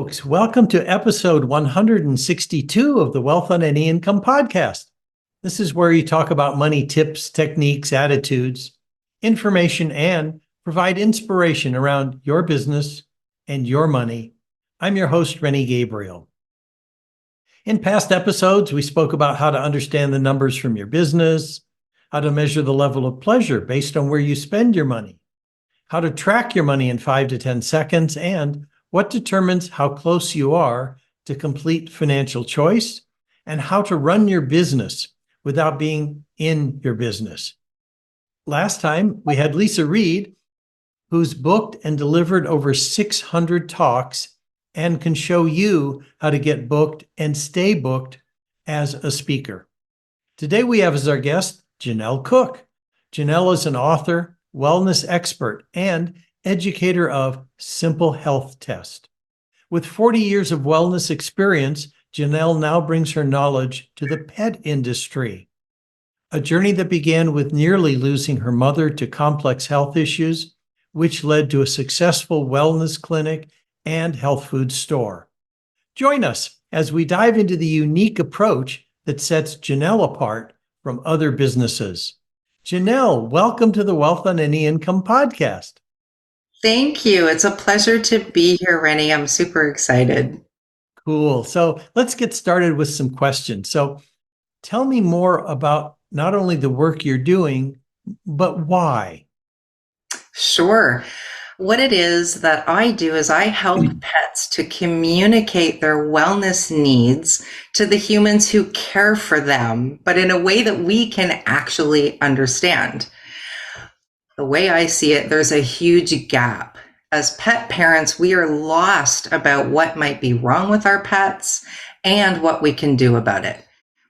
folks. Welcome to episode 162 of the Wealth on Any Income podcast. This is where you talk about money tips, techniques, attitudes, information, and provide inspiration around your business and your money. I'm your host, Rennie Gabriel. In past episodes, we spoke about how to understand the numbers from your business, how to measure the level of pleasure based on where you spend your money, how to track your money in 5 to 10 seconds, and what determines how close you are to complete financial choice, and how to run your business without being in your business. Last time, we had Lisa Reed, who's booked and delivered over 600 talks and can show you how to get booked and stay booked as a speaker. Today, we have as our guest, Jennell Cook. Jennell is an author, wellness expert, and educator of Simple Health Test. With 40 years of wellness experience, Jennell now brings her knowledge to the pet industry, a journey that began with nearly losing her mother to complex health issues, which led to a successful wellness clinic and health food store. Join us as we dive into the unique approach that sets Jennell apart from other businesses. Jennell, welcome to the Wealth on Any Income podcast. Thank you. It's a pleasure to be here, Rennie. I'm super excited. Cool. So let's get started with some questions. So tell me more about not only the work you're doing, but why. Sure. What it is that I do is I help pets to communicate their wellness needs to the humans who care for them, but in a way that we can actually understand. The way I see it, there's a huge gap. As pet parents, we are lost about what might be wrong with our pets and what we can do about it.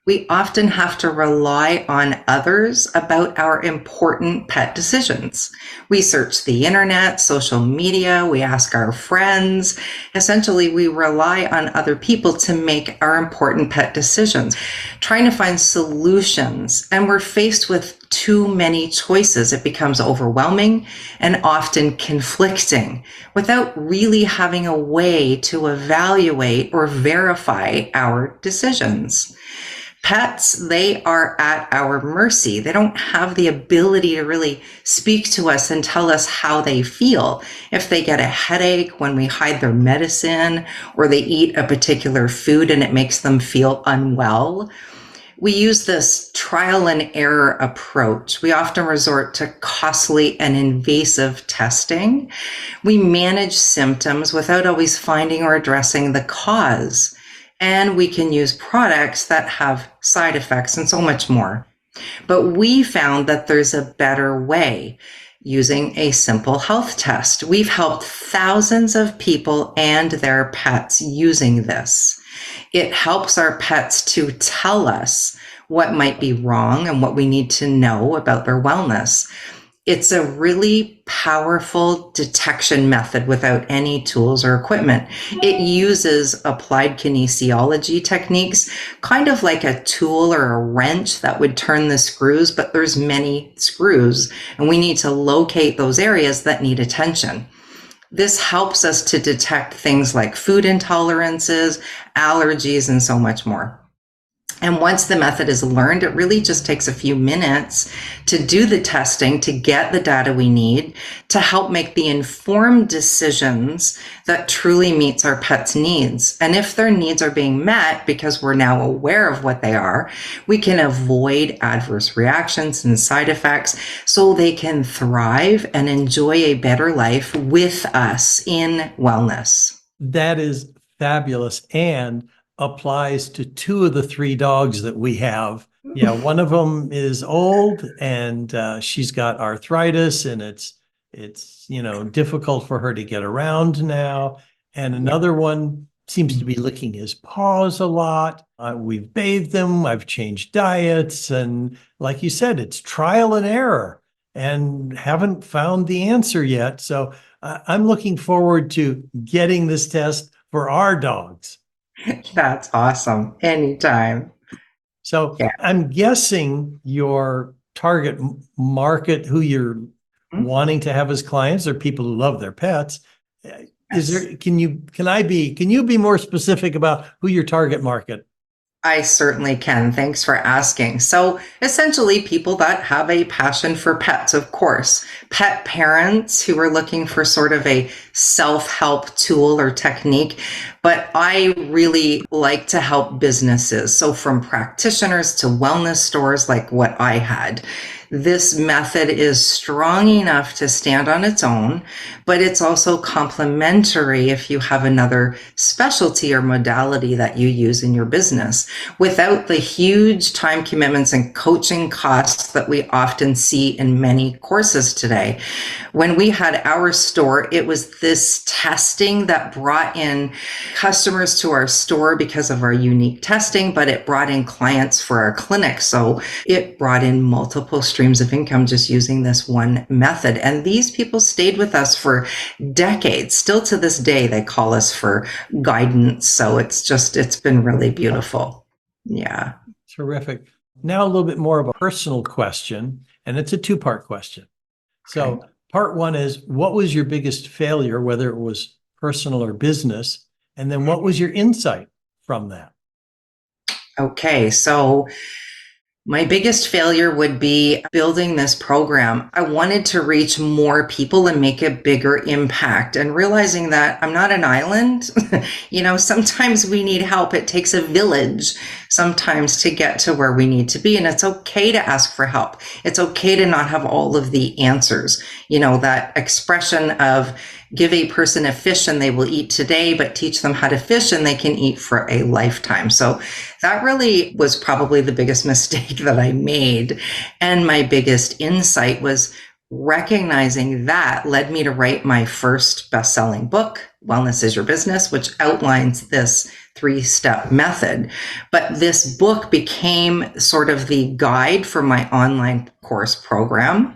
We often have to rely on others about our important pet decisions. We search the internet, social media, we ask our friends. Essentially, we rely on other people to make our important pet decisions, trying to find solutions. And we're faced with too many choices. It becomes overwhelming and often conflicting without really having a way to evaluate or verify our decisions. Pets, they are at our mercy. They don't have the ability to really speak to us and tell us how they feel. If they get a headache when we hide their medicine, or they eat a particular food and it makes them feel unwell, we use this trial and error approach. We often resort to costly and invasive testing. We manage symptoms without always finding or addressing the cause. And we can use products that have side effects and so much more. But we found that there's a better way using a simple health test. We've helped thousands of people and their pets using this. It helps our pets to tell us what might be wrong and what we need to know about their wellness. It's a really powerful detection method without any tools or equipment. It uses applied kinesiology techniques, kind of like a tool or a wrench that would turn the screws, but there's many screws, and we need to locate those areas that need attention. This helps us to detect things like food intolerances, allergies, and so much more. And once the method is learned, it really just takes a few minutes to do the testing, to get the data we need, to help make the informed decisions that truly meets our pets' needs. And if their needs are being met because we're now aware of what they are, we can avoid adverse reactions and side effects so they can thrive and enjoy a better life with us in wellness. That is fabulous and applies to 2 of the 3 dogs that we have. Yeah, one of them is old and she's got arthritis and it's difficult for her to get around now. And another one seems to be licking his paws a lot. We've bathed them, I've changed diets, and like you said, it's trial and error and haven't found the answer yet. So I'm looking forward to getting this test for our dogs. That's awesome. Anytime. So I'm guessing your target market, who you're wanting to have as clients, are people who love their pets. Yes. can you be more specific about who your target market? I certainly can. Thanks for asking. So, essentially, people that have a passion for pets, of course, pet parents who are looking for sort of a self help tool or technique. But I really like to help businesses. So, from practitioners to wellness stores like what I had. This method is strong enough to stand on its own, but it's also complementary if you have another specialty or modality that you use in your business without the huge time commitments and coaching costs that we often see in many courses today. When we had our store, it was this testing that brought in customers to our store because of our unique testing, but it brought in clients for our clinic. So it brought in multiple streams of income just using this one method. And these people stayed with us for decades. Still to this day, they call us for guidance. So it's been really beautiful. Yeah. Terrific. Now a little bit more of a personal question, and it's a two-part question. So Okay. part one is, what was your biggest failure, whether it was personal or business? And then what was your insight from that? Okay. So my biggest failure would be building this program. I wanted to reach more people and make a bigger impact, and realizing that I'm not an island. Sometimes we need help. It takes a village sometimes to get to where we need to be. And it's okay to ask for help. It's okay to not have all of the answers. That expression of give a person a fish and they will eat today, but teach them how to fish and they can eat for a lifetime. So that really was probably the biggest mistake that I made. And my biggest insight was recognizing that led me to write my first best-selling book, Wellness is Your Business, which outlines this 3-step method. But this book became sort of the guide for my online course program.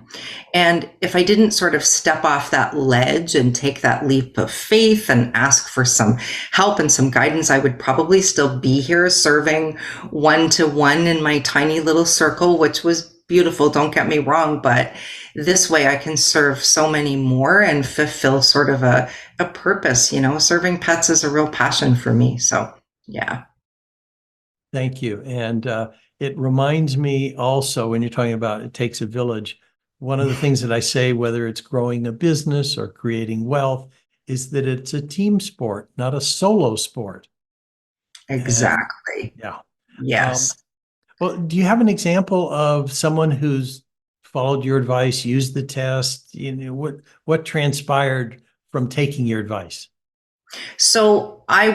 And if I didn't sort of step off that ledge and take that leap of faith and ask for some help and some guidance, I would probably still be here serving one-to-one in my tiny little circle, which was beautiful. Don't get me wrong, but this way I can serve so many more and fulfill sort of a purpose. Serving pets is a real passion for me. So, yeah. Thank you. And it reminds me also, when you're talking about it takes a village, one of the things that I say, whether it's growing a business or creating wealth, is that it's a team sport, not a solo sport. And Exactly. yeah. Yes. Well, do you have an example of someone who's followed your advice, used the test? What transpired from taking your advice? So I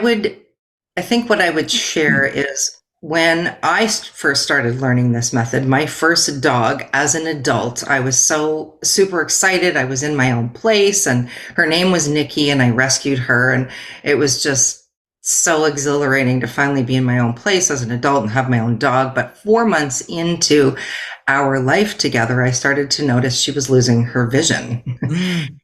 think what I would share is when I first started learning this method, my first dog as an adult, I was so super excited. I was in my own place and her name was Nikki and I rescued her. And it was just so exhilarating to finally be in my own place as an adult and have my own dog. But 4 months into our life together, I started to notice she was losing her vision. Mm.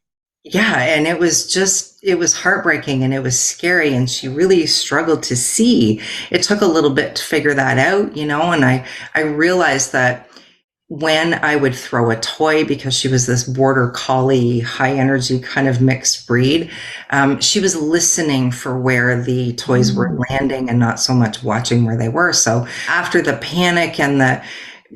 Yeah, and it was heartbreaking and it was scary and she really struggled to see. It took a little bit to figure that out, and I realized that when I would throw a toy, because she was this border collie, high energy kind of mixed breed, she was listening for where the toys were landing and not so much watching where they were. So after the panic and the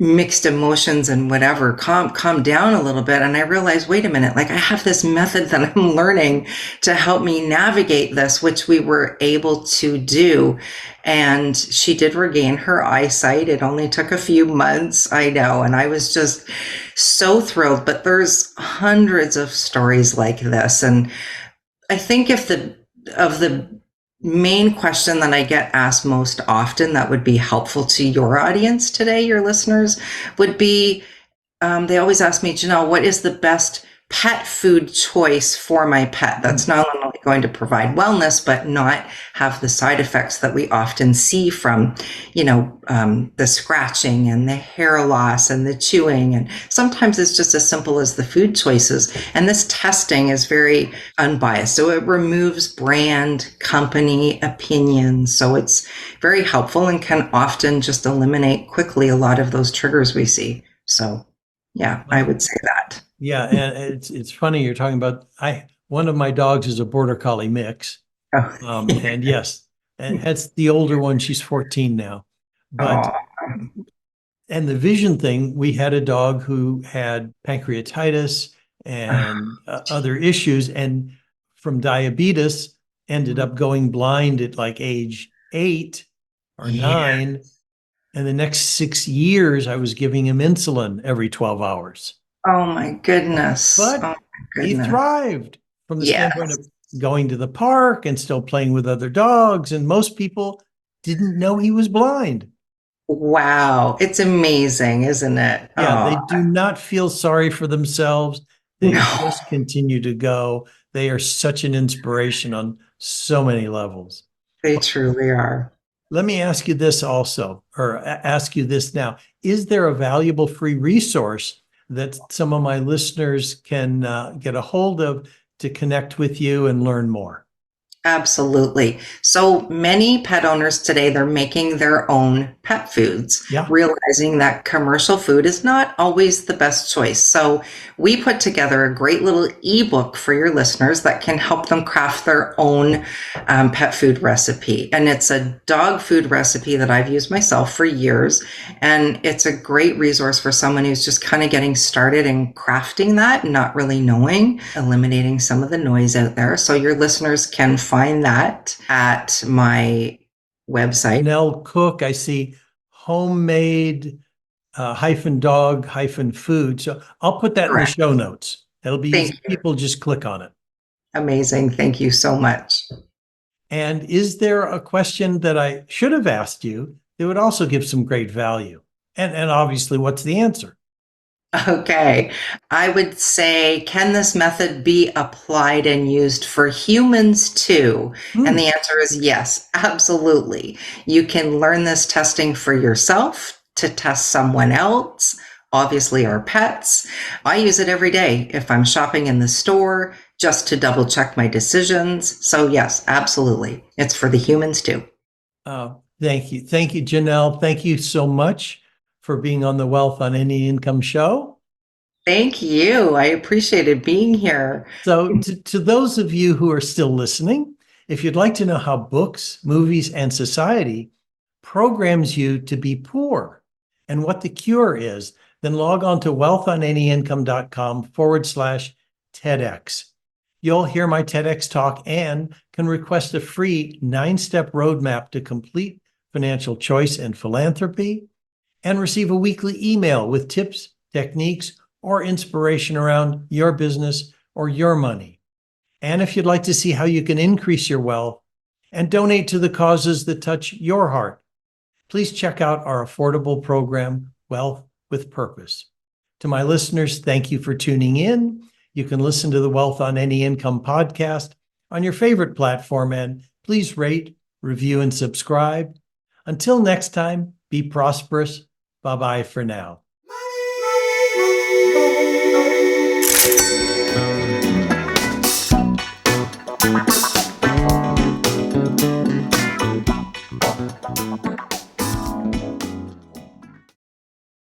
mixed emotions and whatever calm down a little bit, and I realized, wait a minute, like I have this method that I'm learning to help me navigate this, which we were able to do. And she did regain her eyesight. It only took a few months, I know, and I was just so thrilled. But there's hundreds of stories like this, and I think if the main question that I get asked most often that would be helpful to your audience today, your listeners, would be, they always ask me, Jennell, what is the best pet food choice for my pet that's not only going to provide wellness, but not have the side effects that we often see from, the scratching and the hair loss and the chewing. And sometimes it's just as simple as the food choices. And this testing is very unbiased. So it removes brand, company, opinions. So it's very helpful and can often just eliminate quickly a lot of those triggers we see. So yeah, I would say that. Yeah, and it's funny you're talking about. One of my dogs is a border collie mix. Oh, And yes, and that's the older one. She's 14 now. But, oh, and the vision thing, we had a dog who had pancreatitis and other issues, and from diabetes ended up going blind at like age 8 or 9. And the next 6 years, I was giving him insulin every 12 hours. oh my goodness. Oh But my he goodness. thrived from the standpoint of Yes. going to the park and still playing with other dogs. And most people didn't know he was blind. Wow. It's amazing, isn't it? Yeah, Oh, they do not feel sorry for themselves. They no, just continue to go. They are such an inspiration on so many levels. they truly are. Let me ask you this also, or ask you this now. Is there a valuable free resource that some of my listeners can get a hold of to connect with you and learn more? Absolutely. So many pet owners today, they're making their own pet foods, Yeah. realizing that commercial food is not always the best choice. So we put together a great little ebook for your listeners that can help them craft their own pet food recipe. And it's a dog food recipe that I've used myself for years. And it's a great resource for someone who's just kind of getting started in crafting that and not really knowing, eliminating some of the noise out there. So your listeners can find that at my website. Jennell Cook, I see homemade -dog -food. So I'll put that in the Correct. show notes. It'll be Thank easy. you. People just click on it. Amazing. Thank you so much. And is there a question that I should have asked you that would also give some great value? And obviously, what's the answer? Okay. I would say, can this method be applied and used for humans too? And the answer is yes, absolutely. You can learn this testing for yourself, to test someone else, obviously our pets. I use it every day if I'm shopping in the store just to double check my decisions. So yes, absolutely. It's for the humans too. Thank you. Thank you, Jennell. Thank you so much for being on the Wealth on Any Income show. Thank you. I appreciated being here. So, to those of you who are still listening, if you'd like to know how books, movies, and society programs you to be poor and what the cure is, then log on to wealthonanyincome.com/TEDx. You'll hear my TEDx talk and can request a free 9-step roadmap to complete financial choice and philanthropy, and receive a weekly email with tips, techniques, or inspiration around your business or your money. And if you'd like to see how you can increase your wealth and donate to the causes that touch your heart, please check out our affordable program, Wealth with Purpose. To my listeners, thank you for tuning in. You can listen to the Wealth on Any Income podcast on your favorite platform, and please rate, review, and subscribe. Until next time, be prosperous. Bye-bye for now.